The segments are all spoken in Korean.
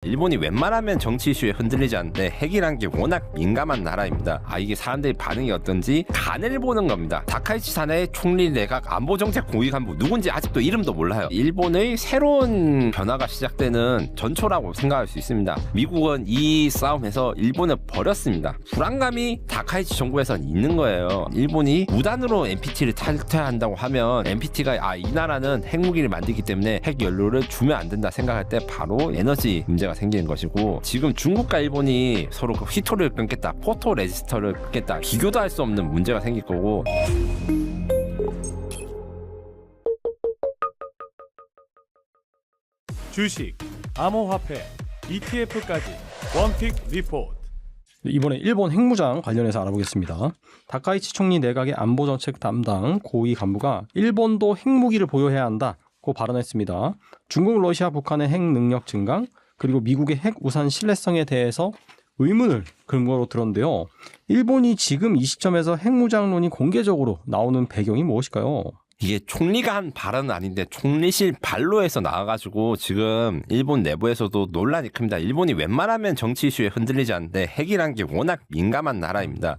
일본이 웬만하면 정치 이슈에 흔들리지 않는데 핵이란 게 워낙 민감한 나라입니다. 이게 사람들이 반응이 어떤지 간을 보는 겁니다. 다카이치 사나의 총리 내각 안보정책 고위 간부 누군지 아직도 이름도 몰라요. 일본의 새로운 변화가 시작되는 전초라고 생각할 수 있습니다. 미국은 이 싸움에서 일본을 버렸습니다. 불안감이 다카이치 정부에선 있는 거예요. 일본이 무단으로 NPT를 탈퇴한다고 하면 NPT가 이 나라는 핵무기를 만들기 때문에 핵 연료를 주면 안 된다 생각할 때 바로 에너지 문제가 생기는 것이고, 지금 중국과 일본이 서로 그 휘토를 끊겠다, 포토 레지스터를 끊겠다, 비교도 할 수 없는 문제가 생길 거고. 주식, 암호화폐, ETF까지 원픽 리포트. 이번에 일본 핵무장 관련해서 알아보겠습니다. 다카이치 총리 내각의 안보정책 담당 고위 간부가 일본도 핵무기를 보유해야 한다고 발언했습니다. 중국, 러시아, 북한의 핵 능력 증강, 그리고 미국의 핵 우산 신뢰성에 대해서 의문을 근거로 들었는데요. 일본이 지금 이 시점에서 핵무장론이 공개적으로 나오는 배경이 무엇일까요? 이게 총리가 한 발언은 아닌데 총리실 발로에서 나와가지고 지금 일본 내부에서도 논란이 큽니다. 일본이 웬만하면 정치 이슈에 흔들리지 않는데 핵이란 게 워낙 민감한 나라입니다.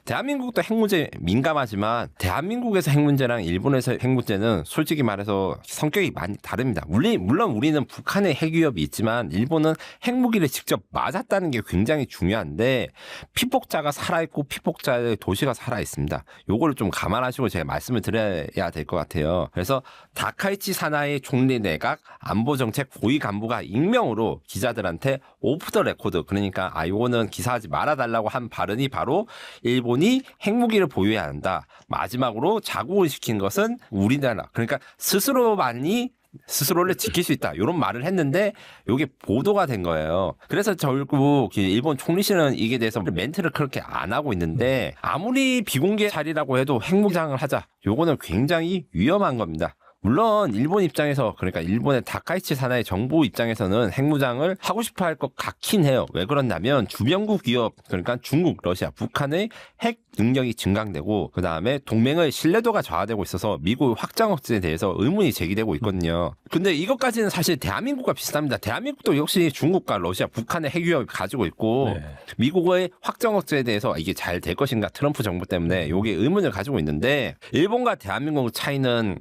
대한민국도 핵 문제 민감하지만 대한민국에서 핵 문제랑 일본에서 핵 문제는 솔직히 말해서 성격이 많이 다릅니다. 물론 우리는 북한의 핵 위협이 있지만 일본은 핵무기를 직접 맞았다는 게 굉장히 중요한데 피폭자가 살아있고 피폭자의 도시가 살아있습니다. 요거를 좀 감안하시고 제가 말씀을 드려야 될 것 같아요. 그래서 다카이치 사나이 총리 내각 안보정책 고위 간부가 익명으로 기자들한테 오프 더 레코드, 그러니까 요거는 기사하지 말아달라고 한 발언이 바로 일본이 핵무기를 보유해야 한다, 마지막으로 자국을 시킨 것은 우리나라, 그러니까 스스로를 지킬 수 있다, 이런 말을 했는데 이게 보도가 된 거예요. 그래서 결국 일본 총리실은 이게 대해서 멘트를 그렇게 안 하고 있는데, 아무리 비공개 자리라고 해도 핵무장을 하자, 요거는 굉장히 위험한 겁니다. 물론 일본 입장에서, 그러니까 일본의 다카이치 사나이 정부 입장에서는 핵무장을 하고 싶어 할 것 같긴 해요. 왜 그러냐면 주변국 위협, 그러니까 중국, 러시아, 북한의 핵 능력이 증강되고 그 다음에 동맹의 신뢰도가 저하되고 있어서 미국의 확장 억제에 대해서 의문이 제기되고 있거든요. 근데 이것까지는 사실 대한민국과 비슷합니다. 대한민국도 역시 중국과 러시아, 북한의 핵 위협을 가지고 있고 미국의 확장 억제에 대해서 이게 잘 될 것인가, 트럼프 정부 때문에 이게 의문을 가지고 있는데, 일본과 대한민국의 차이는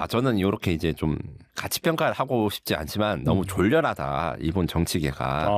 저는 이렇게 이제 좀 가치 평가를 하고 싶지 않지만 너무 졸렬하다, 일본 정치계가.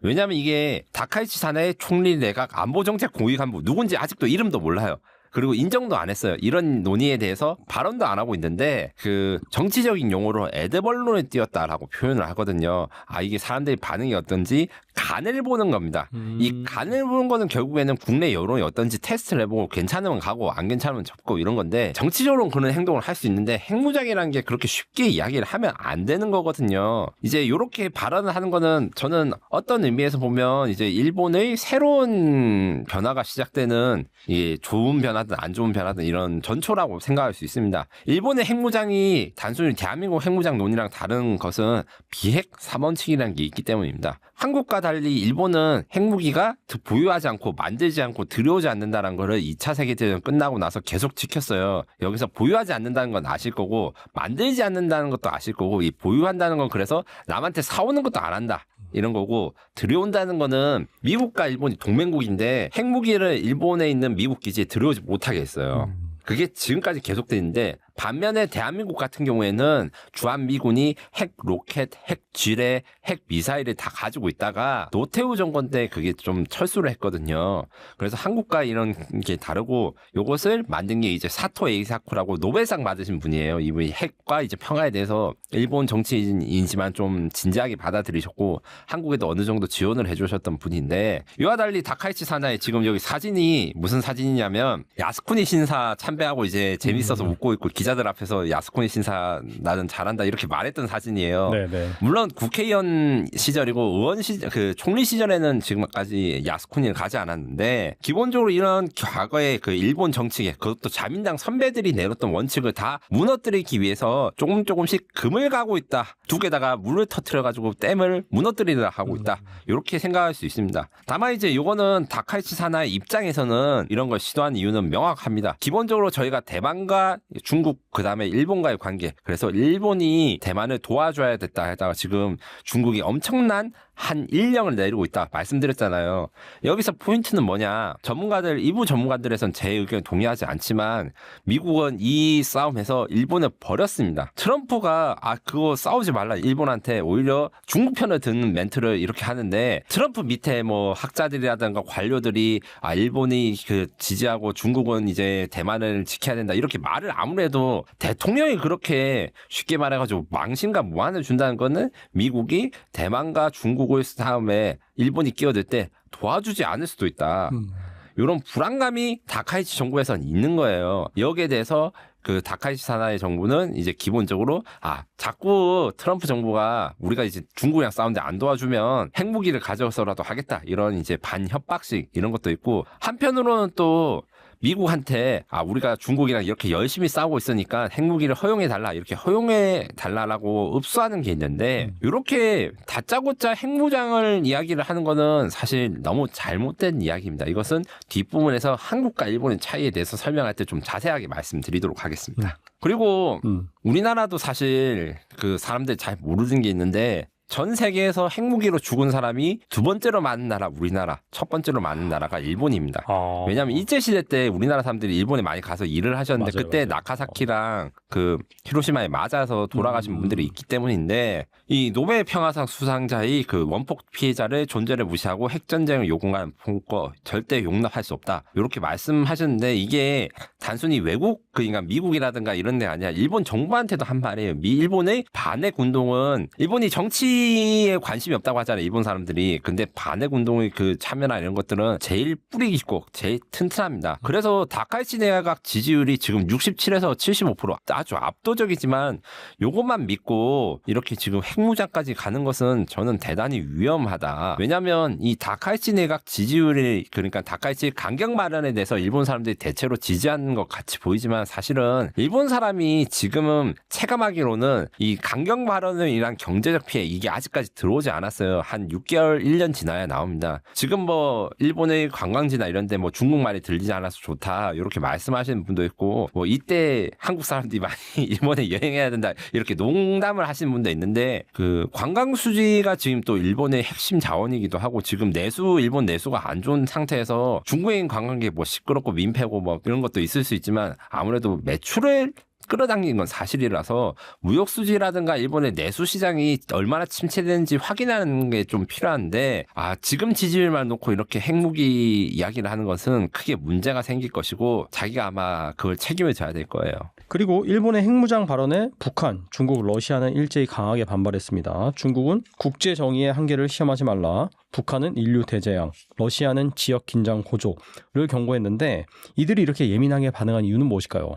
왜냐하면 이게 다카이치 사나의 총리 내각 안보정책 고위 간부 누군지 아직도 이름도 몰라요. 그리고 인정도 안 했어요. 이런 논의에 대해서 발언도 안 하고 있는데, 그 정치적인 용어로 에드벌론에 띄었다라고 표현을 하거든요. 이게 사람들이 반응이 어떤지 간을 보는 겁니다. 이 간을 보는 거는 결국에는 국내 여론이 어떤지 테스트를 해보고 괜찮으면 가고 안 괜찮으면 접고 이런 건데, 정치적으로는 그런 행동을 할 수 있는데 핵무장이라는 게 그렇게 쉽게 이야기를 하면 안 되는 거거든요. 이제 이렇게 발언을 하는 거는 저는 어떤 의미에서 보면 이제 일본의 새로운 변화가 시작되는, 이 좋은 변화든 안 좋은 변화든 이런 전초라고 생각할 수 있습니다. 일본의 핵무장이 단순히 대한민국 핵무장 논의랑 다른 것은 비핵 3원칙이라는 게 있기 때문입니다. 한국과 달리 일본은 핵무기가 보유하지 않고 만들지 않고 들여오지 않는다는 거를 2차 세계대전 끝나고 나서 계속 지켰어요. 여기서 보유하지 않는다는 건 아실 거고 만들지 않는다는 것도 아실 거고, 이 보유한다는 건 그래서 남한테 사오는 것도 안 한다, 이런 거고, 들여온다는 거는 미국과 일본이 동맹국인데 핵무기를 일본에 있는 미국 기지에 들여오지 못하게 했어요. 그게 지금까지 계속되는데, 반면에 대한민국 같은 경우에는 주한미군이 핵 로켓, 핵 지뢰, 핵 미사일을 다 가지고 있다가 노태우 정권 때 그게 좀 철수를 했거든요. 그래서 한국과 이런 게 다르고, 요것을 만든 게 이제 사토 에이사쿠라고 노벨상 받으신 분이에요. 이분이 핵과 이제 평화에 대해서 일본 정치인이지만 좀 진지하게 받아들이셨고 한국에도 어느 정도 지원을 해주셨던 분인데, 이와 달리 다카이치 사나이 지금 여기 사진이 무슨 사진이냐면 야스쿠니 신사 참배하고 이제 재밌어서 웃고 있고 기자들 앞에서 야스쿠니 신사 나는 잘한다 이렇게 말했던 사진이에요. 네네. 물론 국회의원 시절이고 의원 그 총리 시절에는 지금까지 야스쿠니를 가지 않았는데, 기본적으로 이런 과거의 그 일본 정치계, 그것도 자민당 선배들이 내렸던 원칙을 다 무너뜨리기 위해서 조금씩 금을 가고 있다, 둑에다가 물을 터뜨려가지고 댐을 무너뜨리려 하고 있다, 이렇게 생각할 수 있습니다. 다만 이제 요거는 다카이치 사나이 입장에서는 이런 걸 시도한 이유는 명확합니다. 기본적으로 저희가 대만과 중국, 미국 그다음에 일본과의 관계. 그래서 일본이 대만을 도와줘야 됐다 했다가 지금 중국이 엄청난 한 인령을 내리고 있다 말씀드렸잖아요. 여기서 포인트는 뭐냐? 일부 전문가들에선 제 의견에 동의하지 않지만 미국은 이 싸움에서 일본을 버렸습니다. 트럼프가 그거 싸우지 말라 일본한테 오히려 중국 편을 드는 멘트를 이렇게 하는데 트럼프 밑에 뭐 학자들이라든가 관료들이 일본이 그 지지하고 중국은 이제 대만을 지켜야 된다 이렇게 말을 아무래도 대통령이 그렇게 쉽게 말해가지고 망신과 무한을 준다는 거는 미국이 대만과 중국을 다음에 일본이 끼어들 때 도와주지 않을 수도 있다. 이런 불안감이 다카이치 정부에선 있는 거예요. 여기에 대해서 그 다카이치 사나이 정부는 이제 기본적으로 자꾸 트럼프 정부가 우리가 이제 중국이랑 싸우는데 안 도와주면 핵무기를 가져서라도 하겠다 이런 이제 반협박식 이런 것도 있고 한편으로는 또 미국한테 우리가 중국이랑 이렇게 열심히 싸우고 있으니까 핵무기를 허용해달라 이렇게 허용해달라고 읍수하는 게 있는데 이렇게 다짜고짜 핵무장을 이야기를 하는 거는 사실 너무 잘못된 이야기입니다. 이것은 뒷부분에서 한국과 일본의 차이에 대해서 설명할 때 좀 자세하게 말씀드리도록 하겠습니다. 그리고 우리나라도 사실 그 사람들 잘 모르는 게 있는데 전 세계에서 핵무기로 죽은 사람이 두 번째로 많은 나라 우리나라, 첫 번째로 많은 나라가 일본입니다. 왜냐하면 일제시대 때 우리나라 사람들이 일본에 많이 가서 일을 하셨는데 맞아요, 그때 맞아요. 나카사키랑 그 히로시마에 맞아서 돌아가신 분들이 있기 때문인데 이 노벨 평화상 수상자의 그 원폭 피해자를 존재를 무시하고 핵전쟁을 요구한 폭거 절대 용납할 수 없다. 이렇게 말씀하셨는데 이게 단순히 외국 그러니까 미국이라든가 이런 데가 아니라 일본 정부한테도 한 말이에요. 일본의 반핵 운동은 일본이 정치에 관심이 없다고 하잖아요. 일본 사람들이. 근데 반핵 운동의 그 참여나 이런 것들은 제일 뿌리 깊고 제일 튼튼합니다. 그래서 다카이치 내각 지지율이 지금 67에서 75% 아주 압도적이지만 요것만 믿고 이렇게 지금 핵무장까지 가는 것은 저는 대단히 위험하다. 왜냐하면 이 다카이치 내각 지지율이 그러니까 다카이치 강경 발언에 대해서 일본 사람들이 대체로 지지하는 것 같이 보이지만 사실은 일본 사람이 지금은 체감하기로는 이 강경 발언이란 경제적 피해 이게 아직까지 들어오지 않았어요. 한 6개월, 1년 지나야 나옵니다. 지금 뭐 일본의 관광지나 이런 데 뭐 중국말이 들리지 않아서 좋다 이렇게 말씀하시는 분도 있고 뭐 이때 한국 사람들이 많이 일본에 여행해야 된다 이렇게 농담을 하시는 분도 있는데 그 관광 수지가 지금 또 일본의 핵심 자원이기도 하고 지금 일본 내수가 안 좋은 상태에서 중국인 관광객 뭐 시끄럽고 민폐고 뭐 이런 것도 있을 수 있지만 아무래도 매출을 끌어당긴 건 사실이라서 무역 수지라든가 일본의 내수 시장이 얼마나 침체되는지 확인하는 게 좀 필요한데 지금 지지율만 놓고 이렇게 핵무기 이야기를 하는 것은 크게 문제가 생길 것이고 자기가 아마 그걸 책임을 져야 될 거예요. 그리고 일본의 핵무장 발언에 북한, 중국, 러시아는 일제히 강하게 반발했습니다. 중국은 국제 정의의 한계를 시험하지 말라. 북한은 인류 대재앙, 러시아는 지역 긴장 고조를 경고했는데 이들이 이렇게 예민하게 반응한 이유는 무엇일까요?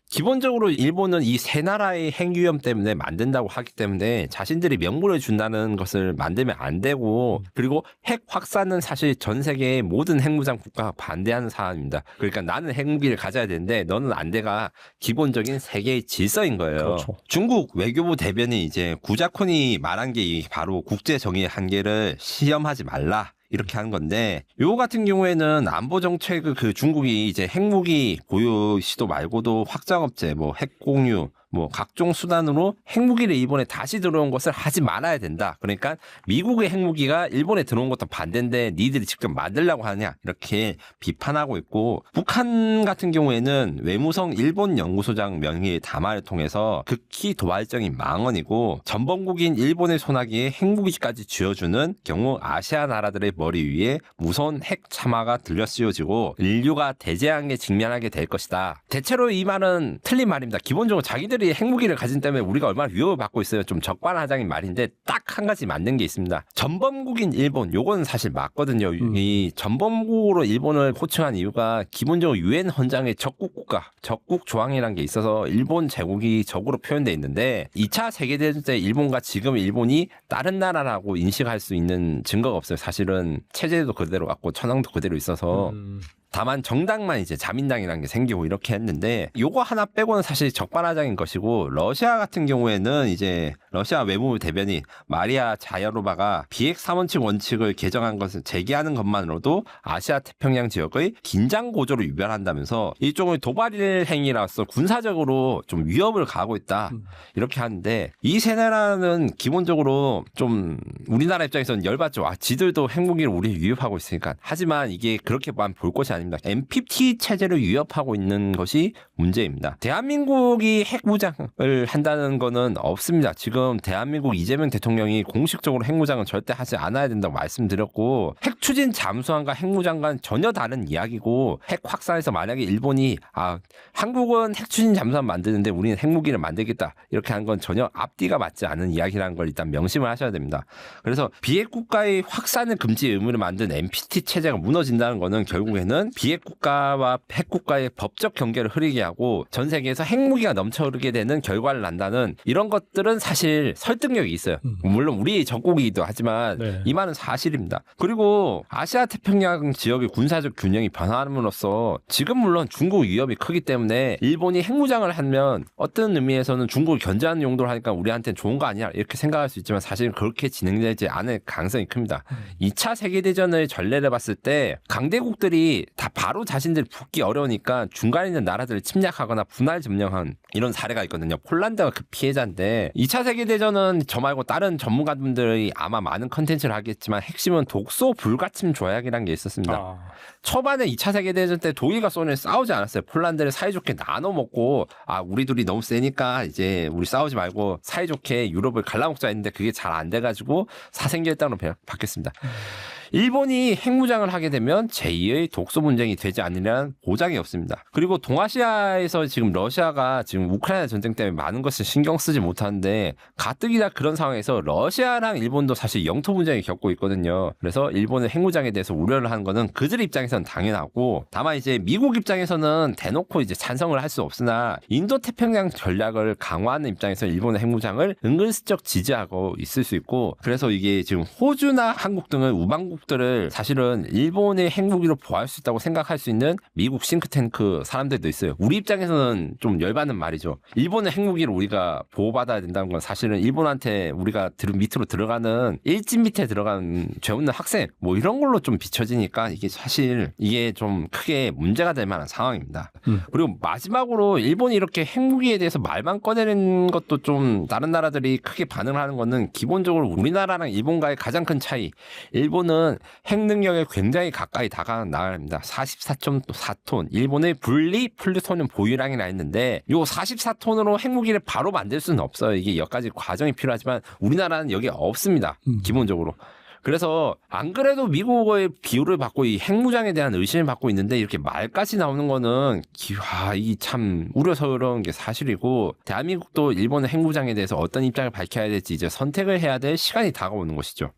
기본적으로 일본은 이 세 나라의 핵 위험 때문에 만든다고 하기 때문에 자신들이 명분을 준다는 것을 만들면 안 되고 그리고 핵 확산은 사실 전 세계의 모든 핵무장 국가가 반대하는 사안입니다. 그러니까 나는 핵무기를 가져야 되는데 너는 안 돼가 기본적인 세계의 질서인 거예요. 그렇죠. 중국 외교부 대변인이 이제 구자콘이 말한 게 바로 국제 정의의 한계를 시험하지 말라. 이렇게 하는 건데 요 같은 경우에는 안보 정책 그 중국이 이제 핵무기 보유 시도 말고도 확장 업체 뭐 핵 공유 뭐 각종 수단으로 핵무기를 일본에 다시 들어온 것을 하지 말아야 된다. 그러니까 미국의 핵무기가 일본에 들어온 것도 반대인데 니들이 직접 만들려고 하냐 이렇게 비판하고 있고 북한 같은 경우에는 외무성 일본 연구소장 명의의 담화를 통해서 극히 도발적인 망언이고 전범국인 일본의 소나기에 핵무기까지 쥐어주는 경우 아시아 나라들의 머리 위에 무서운 핵 참화가 들려 씌워지고 인류가 대재앙에 직면하게 될 것이다. 대체로 이 말은 틀린 말입니다. 기본적으로 자기들이 핵무기를 가진 때문에 우리가 얼마나 위협을 받고 있어요. 좀 적반하장인 말인데 딱 한 가지 맞는 게 있습니다. 전범국인 일본 요건 사실 맞거든요. 이 전범국으로 일본을 호칭한 이유가 기본적으로 유엔 헌장의 적국 국가, 적국 조항이라는 게 있어서 일본 제국이 적으로 표현돼 있는데 2차 세계대전 때 일본과 지금 일본이 다른 나라라고 인식할 수 있는 증거가 없어요. 사실은 체제도 그대로 갖고 천황도 그대로 있어서 다만 정당만 이제 자민당이라는 게 생기고 이렇게 했는데 요거 하나 빼고는 사실 적반하장인 것이고 러시아 같은 경우에는 이제 러시아 외무부 대변인 마리아 자야로바가 비핵 3원칙 원칙을 개정한 것을 제기하는 것만으로도 아시아 태평양 지역의 긴장 고조를 유발한다면서 일종의 도발 행위라서 군사적으로 좀 위협을 가하고 있다 이렇게 하는데 이 세 나라는 기본적으로 좀 우리나라 입장에서는 열받죠. 아, 지들도 핵무기를 우리를 위협하고 있으니까. 하지만 이게 그렇게만 볼 것이 아닙니다. NPT 체제를 위협하고 있는 것이 문제입니다. 대한민국이 핵무장을 한다는 거는 없습니다. 지금 대한민국 이재명 대통령이 공식적으로 핵무장은 절대 하지 않아야 된다고 말씀드렸고 핵 추진 잠수함과 핵무장과는 전혀 다른 이야기고 핵 확산에서 만약에 일본이 한국은 핵 추진 잠수함 만드는데 우리는 핵무기를 만들겠다 이렇게 한 건 전혀 앞뒤가 맞지 않은 이야기라는 걸 일단 명심을 하셔야 됩니다. 그래서 비핵 국가의 확산을 금지 의무를 만든 NPT 체제가 무너진다는 거는 결국에는 비핵 국가와 핵 국가의 법적 경계를 흐리게 하고 전 세계에서 핵무기가 넘쳐 흐르게 되는 결과를 난다는 이런 것들은 사실 설득력이 있어요. 물론 우리 적국이기도 하지만 네. 이 말은 사실입니다. 그리고 아시아 태평양 지역의 군사적 균형이 변화함으로써 지금 물론 중국 위협이 크기 때문에 일본이 핵무장을 하면 어떤 의미에서는 중국을 견제하는 용도로 하니까 우리한테는 좋은 거 아니야 이렇게 생각할 수 있지만 사실 그렇게 진행되지 않을 가능성이 큽니다. 2차 세계대전의 전례를 봤을 때 강대국들이 다 바로 자신들이 붙기 어려우니까 중간에 있는 나라들을 침략하거나 분할 점령한 이런 사례가 있거든요. 폴란드가 그 피해자인데 2차 세계대전은 저 말고 다른 전문가분들이 아마 많은 컨텐츠를 하겠지만 핵심은 독소 불가침 조약이라는 게 있었습니다. 초반에 2차 세계대전 때 독일과 소련이 싸우지 않았어요. 폴란드를 사이좋게 나눠 먹고 우리 둘이 너무 세니까 이제 우리 싸우지 말고 사이좋게 유럽을 갈라먹자 했는데 그게 잘 안 돼가지고 사생결단으로 바뀌었습니다. 일본이 핵무장을 하게 되면 제2의 독소 분쟁이 되지 않으려는 보장이 없습니다. 그리고 동아시아에서 지금 러시아가 지금 우크라이나 전쟁 때문에 많은 것을 신경 쓰지 못하는데 가뜩이나 그런 상황에서 러시아랑 일본도 사실 영토 분쟁을 겪고 있거든요. 그래서 일본의 핵무장에 대해서 우려를 하는 거는 그들 입장에서는 당연하고 다만 이제 미국 입장에서는 대놓고 이제 찬성을 할 수 없으나 인도 태평양 전략을 강화하는 입장에서 일본의 핵무장을 은근슬쩍 지지하고 있을 수 있고 그래서 이게 지금 호주나 한국 등의 우방국들을 사실은 일본의 핵무기로 보호할 수 있다고 생각할 수 있는 미국 싱크탱크 사람들도 있어요. 우리 입장에서는 좀 열받는 말이죠. 일본의 핵무기를 우리가 보호받아야 된다는 건 사실은 일본한테 우리가 밑으로 들어가는 일진 밑에 들어가는 죄 없는 학생 뭐 이런 걸로 좀 비춰지니까 이게 사실 이게 좀 크게 문제가 될 만한 상황입니다. 그리고 마지막으로 일본이 이렇게 핵무기에 대해서 말만 꺼내는 것도 좀 다른 나라들이 크게 반응을 하는 거는 기본적으로 우리나라랑 일본과의 가장 큰 차이. 일본은 핵 능력에 굉장히 가까이 다가가는 나라입니다. 44.4톤. 일본의 분리 플루토늄 보유량이라 했는데 요 44톤으로 핵무기를 바로 만들 수는 없어요. 이게 몇 가지 과정이 필요하지만 우리나라는 여기 없습니다. 기본적으로. 그래서 안 그래도 미국의 비호를 받고 이 핵무장에 대한 의심을 받고 있는데 이렇게 말까지 나오는 거는 이 참 우려스러운 게 사실이고 대한민국도 일본의 핵무장에 대해서 어떤 입장을 밝혀야 될지 이제 선택을 해야 될 시간이 다가오는 것이죠.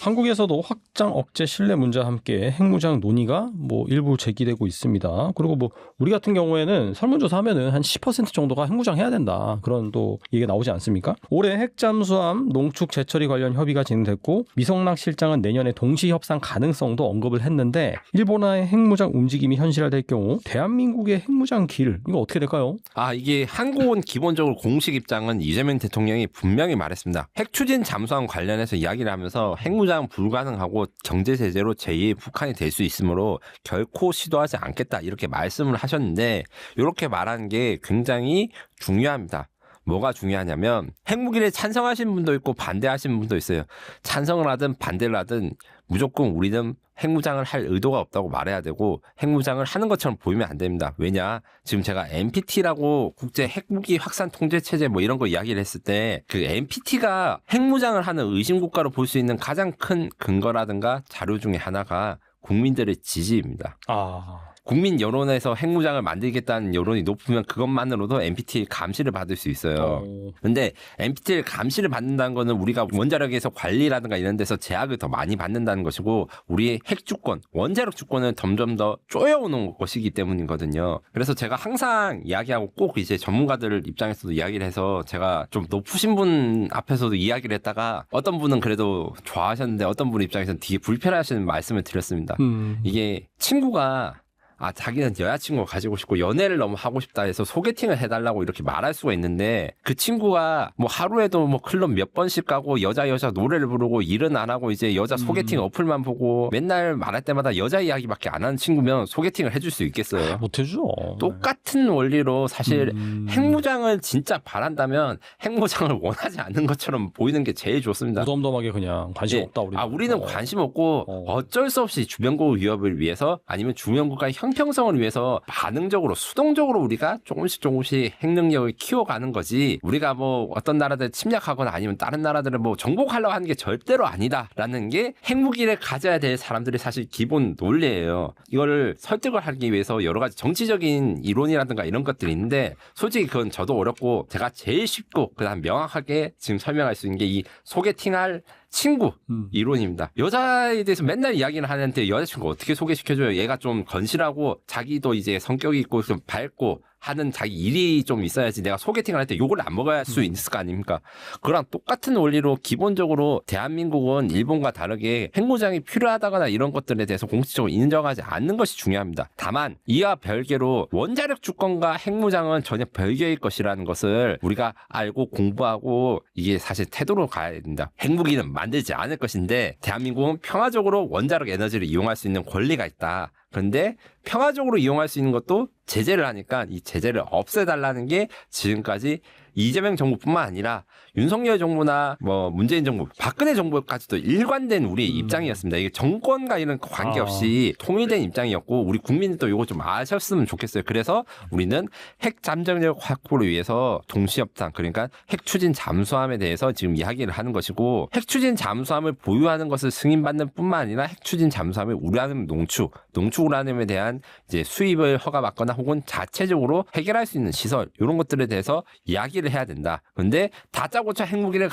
한국에서도 확장 억제 신뢰 문제와 함께 핵무장 논의가 일부 제기되고 있습니다. 그리고 우리 같은 경우에는 설문조사하면은 한 10% 정도가 핵무장 해야 된다. 그런 또 얘기가 나오지 않습니까? 올해 핵잠수함 농축 재처리 관련 협의가 진행됐고 미성락 실장은 내년에 동시 협상 가능성도 언급을 했는데 일본의 핵무장 움직임이 현실화될 경우 대한민국의 핵무장 길 이거 어떻게 될까요? 이게 한국은 기본적으로 공식 입장은 이재명 대통령이 분명히 말했습니다. 핵 추진 잠수함 관련해서 이야기를 하면서 핵무장 불가능하고 경제제재로 제2의 북한이 될 수 있으므로 결코 시도하지 않겠다 이렇게 말씀을 하셨는데 이렇게 말하는 게 굉장히 중요합니다. 뭐가 중요하냐면 핵무기를 찬성하시는 분도 있고 반대하시는 분도 있어요. 찬성을 하든 반대를 하든 무조건 우리는 핵무장을 할 의도가 없다고 말해야 되고 핵무장을 하는 것처럼 보이면 안 됩니다. 왜냐? 지금 제가 NPT라고 국제 핵무기 확산 통제 체제 이런 거 이야기를 했을 때 그 NPT가 핵무장을 하는 의심국가로 볼 수 있는 가장 큰 근거라든가 자료 중에 하나가 국민들의 지지입니다. 국민 여론에서 핵무장을 만들겠다는 여론이 높으면 그것만으로도 NPT 감시를 받을 수 있어요. 근데 NPT 감시를 받는다는 거는 우리가 원자력에서 관리라든가 이런 데서 제약을 더 많이 받는다는 것이고 우리의 핵 주권, 원자력 주권을 점점 더 쪼여오는 것이기 때문이거든요. 그래서 제가 항상 이야기하고 꼭 이제 전문가들 입장에서도 이야기를 해서 제가 좀 높으신 분 앞에서도 이야기를 했다가 어떤 분은 그래도 좋아하셨는데 어떤 분 입장에서는 되게 불편하시는 말씀을 드렸습니다. 이게 친구가 자기는 여자친구가 가지고 싶고 연애를 너무 하고 싶다 해서 소개팅을 해달라고 이렇게 말할 수가 있는데 그 친구가 뭐 하루에도 뭐 클럽 몇 번씩 가고 여자 노래를 부르고 일은 안 하고 이제 여자 소개팅 어플만 보고 맨날 말할 때마다 여자 이야기밖에 안 하는 친구면 소개팅을 해줄 수 있겠어요? 못해주죠. 똑같은 원리로 사실 핵무장을 진짜 바란다면 핵무장을 원하지 않는 것처럼 보이는 게 제일 좋습니다. 무덤덤하게 그냥 관심 없다 우리. 우리는 관심 없고 어쩔 수 없이 주변국 위협을 위해서 아니면 주변국가의 형평성을 위해서 반응적으로 수동적으로 우리가 조금씩 핵 능력을 키워가는 거지 우리가 뭐 어떤 나라들 침략하거나 아니면 다른 나라들을 뭐 정복하려고 하는 게 절대로 아니다라는 게 핵무기를 가져야 될 사람들이 사실 기본 논리예요. 이거를 설득을 하기 위해서 여러 가지 정치적인 이론이라든가 이런 것들이 있는데 솔직히 그건 저도 어렵고 제가 제일 쉽고 그다음 명확하게 지금 설명할 수 있는 게 이 소개팅할 친구 이론입니다. 여자에 대해서 맨날 이야기를 하는데 여자친구 어떻게 소개시켜줘요? 얘가 좀 건실하고 자기도 이제 성격이 있고 좀 밝고 하는 자기 일이 좀 있어야지 내가 소개팅을 할 때 욕을 안 먹어야 할 수 있을 거 아닙니까? 그랑 똑같은 원리로 기본적으로 대한민국은 일본과 다르게 핵무장이 필요하다거나 이런 것들에 대해서 공식적으로 인정하지 않는 것이 중요합니다. 다만 이와 별개로 원자력 주권과 핵무장은 전혀 별개의 것이라는 것을 우리가 알고 공부하고 이게 사실 태도로 가야 된다. 핵무기는 만들지 않을 것인데 대한민국은 평화적으로 원자력 에너지를 이용할 수 있는 권리가 있다. 그런데 평화적으로 이용할 수 있는 것도 제재를 하니까 이 제재를 없애달라는 게 지금까지 이재명 정부뿐만 아니라 윤석열 정부나 뭐 문재인 정부, 박근혜 정부까지도 일관된 우리의 입장이었습니다. 이게 정권과 이런 관계없이 통일된 입장이었고 우리 국민들도 이거 좀 아셨으면 좋겠어요. 그래서 우리는 핵 잠정력 확보를 위해서 동시협상 그러니까 핵 추진 잠수함에 대해서 지금 이야기를 하는 것이고 핵 추진 잠수함을 보유하는 것을 승인받는 뿐만 아니라 핵 추진 잠수함의 우라늄 농축 우라늄에 대한 이제 수입을 허가받거나 혹은 자체적으로 해결할 수 있는 시설 이런 것들에 대해서 이야기를 해야 된다. 그런데 다짜고짜 핵무기를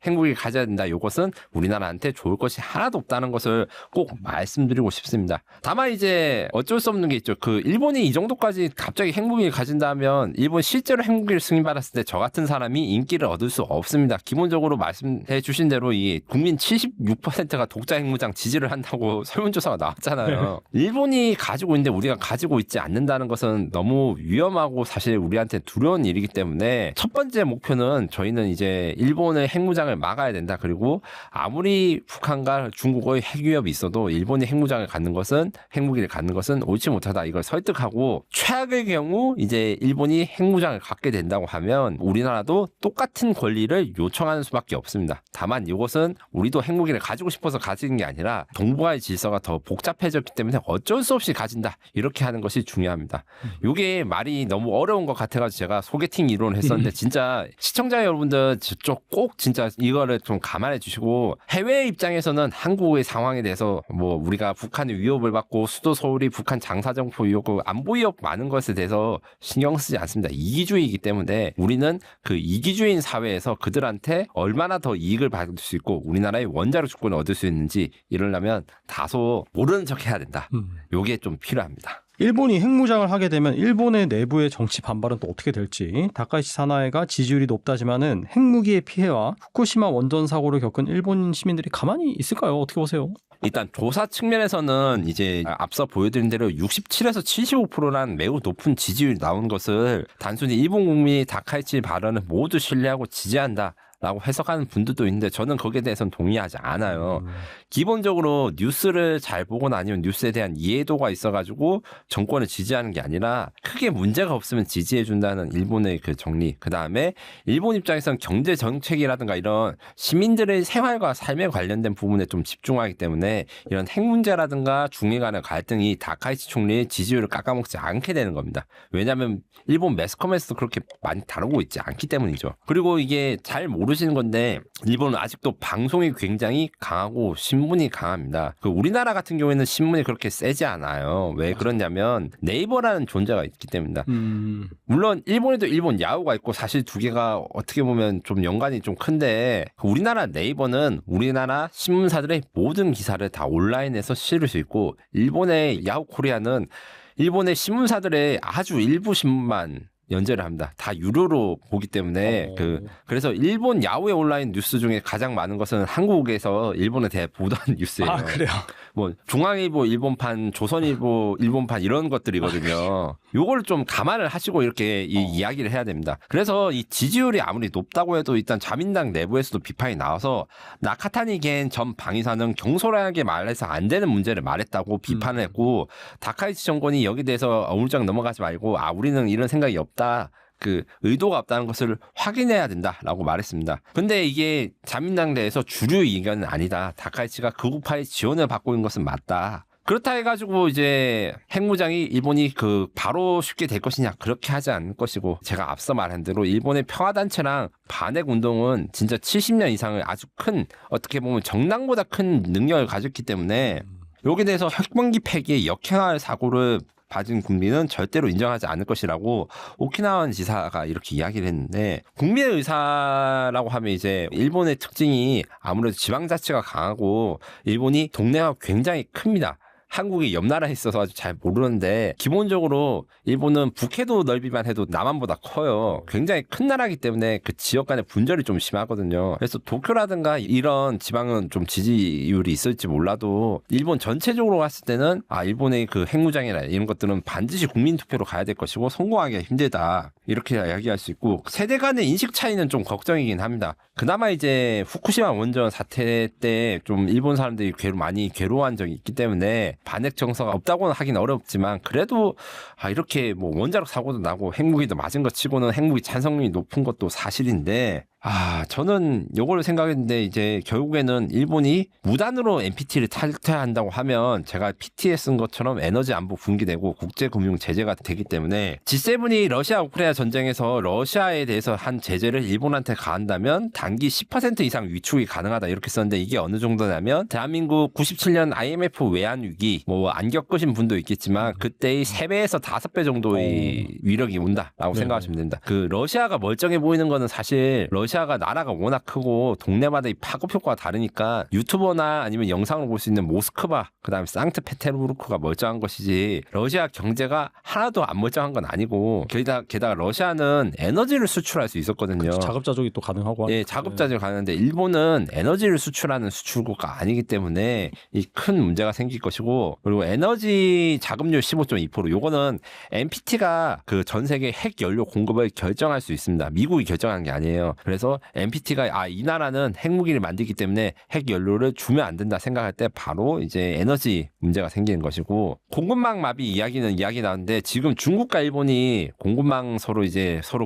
핵무기를 가져야 된다. 이것은 우리나라한테 좋을 것이 하나도 없다는 것을 꼭 말씀드리고 싶습니다. 다만 이제 어쩔 수 없는 게 있죠. 그 일본이 이 정도까지 갑자기 핵무기를 가진다면 일본 실제로 핵무기를 승인받았을 때 저 같은 사람이 인기를 얻을 수 없습니다. 기본적으로 말씀해 주신 대로 이 국민 76%가 독자 핵무장 지지를 한다고 설문조사가 나왔잖아요. 일본이 가지고 있는데 우리가 가지고 있지 않는다는 것은 너무 위험하고 사실 우리한테 두려운 일이기 때문에 첫 번째 목표는 저희는 이제 일본의 핵무장을 막아야 된다. 그리고 아무리 북한과 중국의 핵위협이 있어도 일본이 핵무기를 갖는 것은 옳지 못하다. 이걸 설득하고 최악의 경우 이제 일본이 핵무장을 갖게 된다고 하면 우리나라도 똑같은 권리를 요청하는 수밖에 없습니다. 다만 이것은 우리도 핵무기를 가지고 싶어서 가지는 게 아니라 동북아의 질서가 더 복잡해졌기 때문에 어쩔 수 없이 가진다. 이렇게 하는 것이 중요합니다. 이게 말이 너무 어려운 것 같아가지고 제가 소개팅 이론을 했었는데 진짜 시청자 여러분들 저쪽 꼭 진짜 이거를 좀 감안해 주시고 해외 입장에서는 한국의 상황에 대해서 뭐 우리가 북한의 위협을 받고 수도 서울이 북한 장사정포 위협, 안보 위협 많은 것에 대해서 신경 쓰지 않습니다. 이기주의이기 때문에 우리는 그 이기주의인 사회에서 그들한테 얼마나 더 이익을 받을 수 있고 우리나라의 원자력 주권을 얻을 수 있는지 이러려면 다소 모르는 척 해야 된다. 요게 좀 필요합니다. 일본이 핵무장을 하게 되면 일본의 내부의 정치 반발은 또 어떻게 될지. 다카이치 사나에가 지지율이 높다지만은 핵무기의 피해와 후쿠시마 원전 사고를 겪은 일본 시민들이 가만히 있을까요? 어떻게 보세요? 일단 조사 측면에서는 이제 앞서 보여드린 대로 67에서 75%라는 매우 높은 지지율이 나온 것을 단순히 일본 국민이 다카이치 발언을 모두 신뢰하고 지지한다. 라고 해석하는 분들도 있는데 저는 거기에 대해서는 동의하지 않아요. 기본적으로 뉴스를 잘 보거나 아니면 뉴스에 대한 이해도가 있어가지고 정권을 지지하는 게 아니라 크게 문제가 없으면 지지해준다는 일본의 그 정리. 그 다음에 일본 입장에서는 경제 정책이라든가 이런 시민들의 생활과 삶에 관련된 부분에 좀 집중하기 때문에 이런 핵 문제라든가 중일 간의 갈등이 다카이치 총리의 지지율을 깎아먹지 않게 되는 겁니다. 왜냐하면 일본 매스컴에서도 그렇게 많이 다루고 있지 않기 때문이죠. 그리고 이게 잘 모르시는 건데 일본은 아직도 방송이 굉장히 강하고 신문이 강합니다. 그 우리나라 같은 경우에는 신문이 그렇게 세지 않아요. 왜 그러냐면 네이버라는 존재가 있기 때문입니다. 물론 일본에도 일본 야후가 있고 사실 두 개가 어떻게 보면 좀 연관이 좀 큰데 우리나라 네이버는 우리나라 신문사들의 모든 기사를 다 온라인에서 실을 수 있고 일본의 야후 코리아는 일본의 신문사들의 아주 일부 신문만 연재를 합니다. 다 유료로 보기 때문에 그래서 일본 야후의 온라인 뉴스 중에 가장 많은 것은 한국에서 일본에 대해 보던 뉴스예요. 아, 그래요? 뭐 중앙일보 일본판, 조선일보 일본판 이런 것들이거든요. 요걸 좀 감안을 하시고 이렇게 이야기를 해야 됩니다. 그래서 이 지지율이 아무리 높다고 해도 일단 자민당 내부에서도 비판이 나와서 나카타니 겐 전 방위사는 경솔하게 말해서 안 되는 문제를 말했다고 비판을 했고 다카이치 정권이 여기 대해서 어물쩍 넘어가지 말고 우리는 이런 생각이 없다. 그 의도가 없다는 것을 확인해야 된다라고 말했습니다. 근데 이게 자민당 내에서 주류 의견은 아니다. 다카이치가 극우파의 지원을 받고 있는 것은 맞다. 그렇다 해가지고 이제 핵무장이 일본이 바로 쉽게 될 것이냐 그렇게 하지 않을 것이고 제가 앞서 말한 대로 일본의 평화단체랑 반핵 운동은 진짜 70년 이상을 아주 큰 어떻게 보면 정당보다 큰 능력을 가졌기 때문에 여기에 대해서 핵병기 폐기에 역행할 사고를 받은 국민은 절대로 인정하지 않을 것이라고 오키나와 지사가 이렇게 이야기를 했는데 국민의 의사라고 하면 이제 일본의 특징이 아무래도 지방자치가 강하고 일본이 동네가 굉장히 큽니다. 한국이 옆 나라에 있어서 아주 잘 모르는데 기본적으로 일본은 북해도 넓이만 해도 남한보다 커요. 굉장히 큰 나라이기 때문에 그 지역 간의 분절이 좀 심하거든요. 그래서 도쿄라든가 이런 지방은 좀 지지율이 있을지 몰라도 일본 전체적으로 봤을 때는 일본의 그 핵무장이나 이런 것들은 반드시 국민투표로 가야 될 것이고 성공하기가 힘들다. 이렇게 이야기할 수 있고 세대 간의 인식 차이는 좀 걱정이긴 합니다. 그나마 이제 후쿠시마 원전 사태 때 좀 일본 사람들이 많이 괴로워한 적이 있기 때문에 반핵 정서가 없다고는 하긴 어렵지만 그래도 이렇게 뭐 원자력 사고도 나고 핵무기도 맞은 것 치고는 핵무기 찬성률이 높은 것도 사실인데 저는 요걸 생각했는데 이제 결국에는 일본이 무단으로 NPT를 탈퇴한다고 하면 제가 PT에 쓴 것처럼 에너지 안보 붕괴되고 국제금융 제재가 되기 때문에 G7이 러시아 우크라이나 전쟁에서 러시아에 대해서 한 제재를 일본한테 가한다면 단기 10% 이상 위축이 가능하다 이렇게 썼는데 이게 어느 정도냐면 대한민국 97년 IMF 외환 위기 뭐 안 겪으신 분도 있겠지만 그때의 3배에서 5배 정도의 위력이 온다라고 생각하시면 됩니다. 그 러시아가 멀쩡해 보이는 거는 사실 러시아가 나라가 워낙 크고 동네마다 이 파급 효과가 다르니까 유튜버나 아니면 영상으로 볼 수 있는 모스크바 그다음에 상트페테르부르크가 멀쩡한 것이지 러시아 경제가 하나도 안 멀쩡한 건 아니고 게다가 러시아는 에너지를 수출할 수 있었거든요. 자급자족이 또 가능하고 예, 자급자족이 가능한데 일본은 에너지를 수출하는 수출국가 아니기 때문에 이 큰 문제가 생길 것이고 그리고 에너지 자금률 15.2% 요거는 NPT가 그 전 세계 핵 연료 공급을 결정할 수 있습니다. 미국이 결정한 게 아니에요. 그래서 NPT가 이 나라는 핵무기를 만들기 때문에 핵 연료를 주면 안 된다 생각할 때 바로 이제 에너지 문제가 생기는 것이고 공급망 마비 이야기 나오는데 지금 중국과 일본이 공급망 서로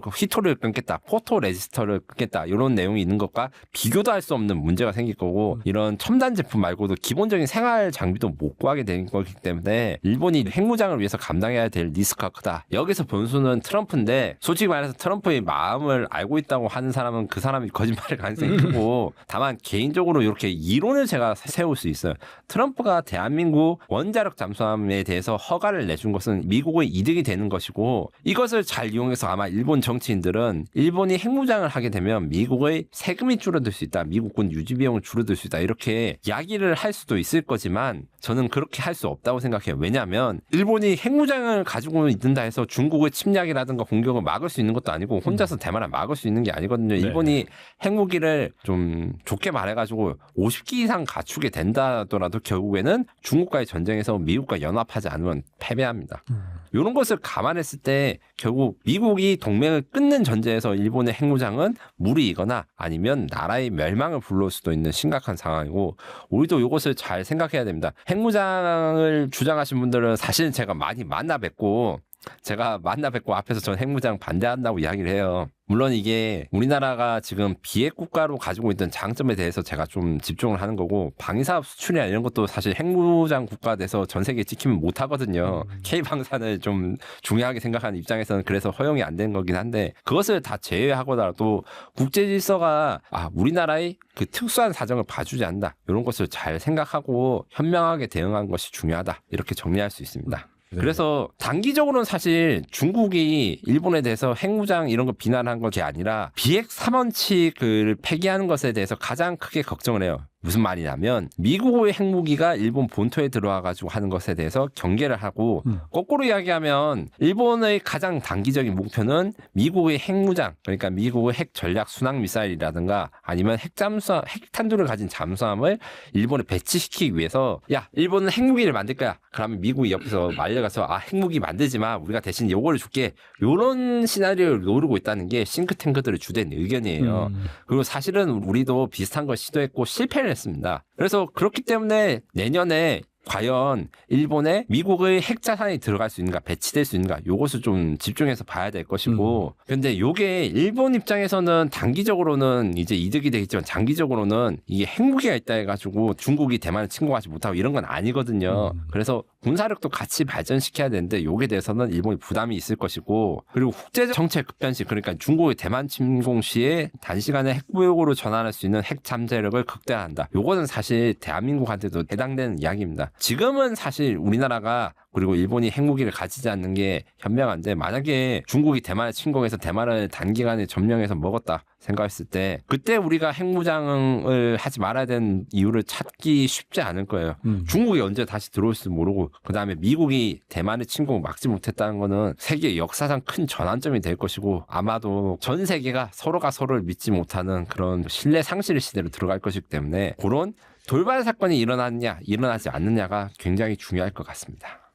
그 히토를 끊겠다, 포토 레지스터를 끊겠다 이런 내용이 있는 것과 비교도 할 수 없는 문제가 생길 거고 이런 첨단 제품 말고도 기본적인 생활 장비도 못 구하게 되는 거기 때문에 일본이 핵무장을 위해서 감당해야 될 리스크가 크다. 여기서 변수는 트럼프인데 솔직히 말해서 트럼프의 마음을 알고 있다고 하는 사람은 그 사람이 거짓말할 가능성이 크고 다만 개인적으로 이렇게 이론을 제가 세울 수 있어요. 트럼프가 대한민국 원자력 잠수함에 대해서 허가를 내준 것은 미국의 이득이 되는 것이고 이것을 잘 이용해서 아마 일본 정치인들은 일본이 핵무장을 하게 되면 미국의 세금이 줄어들 수 있다. 미국군 유지 비용을 줄어들 수 있다. 이렇게 이야기를 할 수도 있을 거지만 저는 그렇게 할 수 없다고 생각해요. 왜냐하면 일본이 핵무장을 가지고 있는다 해서 중국의 침략이라든가 공격을 막을 수 있는 것도 아니고 혼자서 대만을 막을 수 있는 게 아니거든요. 일본이 핵무기를 좀 좋게 말해가지고 50기 이상 갖추게 된다더라도 결국에는 중국과의 전쟁에서 미국과 연합하지 않으면 패배합니다. 이런 것을 감안했을 때 결국 미국이 동맹을 끊는 전제에서 일본의 핵무장은 무리이거나 아니면 나라의 멸망을 불러올 수도 있는 심각한 상황이고 우리도 이것을 잘 생각해야 됩니다. 핵무장을 주장하신 분들은 사실 제가 많이 만나 뵙고 제가 만나 뵙고 앞에서 전 핵무장 반대한다고 이야기를 해요. 물론 이게 우리나라가 지금 비핵 국가로 가지고 있던 장점에 대해서 제가 좀 집중을 하는 거고 방위사업 수출이나 이런 것도 사실 핵무장 국가 돼서 전 세계에 찍히면 못 하거든요. K방산을 좀 중요하게 생각하는 입장에서는 그래서 허용이 안 되는 거긴 한데 그것을 다 제외하고라도 국제 질서가 우리나라의 그 특수한 사정을 봐주지 않는다. 이런 것을 잘 생각하고 현명하게 대응하는 것이 중요하다. 이렇게 정리할 수 있습니다. 그래서 단기적으로는 사실 중국이 일본에 대해서 핵무장 이런 거 비난한 것이 아니라 비핵 3원칙을 폐기하는 것에 대해서 가장 크게 걱정을 해요. 무슨 말이냐면 미국의 핵무기가 일본 본토에 들어와가지고 하는 것에 대해서 경계를 하고 거꾸로 이야기하면 일본의 가장 단기적인 목표는 미국의 핵무장 그러니까 미국의 핵 전략 순항 미사일이라든가 아니면 핵탄두를 가진 잠수함을 일본에 배치시키기 위해서 야 일본은 핵무기를 만들 거야. 그러면 미국이 옆에서 말려가서 핵무기 만들지 마. 우리가 대신 요거를 줄게. 요런 시나리오를 노리고 있다는 게 싱크탱크들의 주된 의견이에요. 그리고 사실은 우리도 비슷한 걸 시도했고 실패를 했습니다. 그래서 그렇기 때문에 내년에 과연 일본에 미국의 핵자산이 들어갈 수 있는가 배치될 수 있는가 요것을 좀 집중해서 봐야 될 것이고 근데 요게 일본 입장에서는 단기적으로는 이제 이득이 되겠지만 장기적으로는 이게 핵무기가 있다 해가지고 중국이 대만을 침공하지 못하고 이런 건 아니거든요. 그래서 군사력도 같이 발전시켜야 되는데 요게 대해서는 일본이 부담이 있을 것이고 그리고 국제적 정책 급변시 그러니까 중국의 대만 침공 시에 단시간에 핵무역으로 전환할 수 있는 핵 잠재력을 극대화한다. 요거는 사실 대한민국한테도 해당되는 이야기입니다. 지금은 사실 우리나라가 그리고 일본이 핵무기를 가지지 않는 게 현명한데 만약에 중국이 대만을 침공해서 대만을 단기간에 점령해서 먹었다 생각했을 때 그때 우리가 핵무장을 하지 말아야 되는 이유를 찾기 쉽지 않을 거예요. 중국이 언제 다시 들어올지 모르고 그다음에 미국이 대만의 침공을 막지 못했다는 거는 세계 역사상 큰 전환점이 될 것이고 아마도 전 세계가 서로가 서로를 믿지 못하는 그런 신뢰 상실 시대로 들어갈 것이기 때문에 그런 돌발 사건이 일어났냐 일어나지 않느냐가 굉장히 중요할 것 같습니다.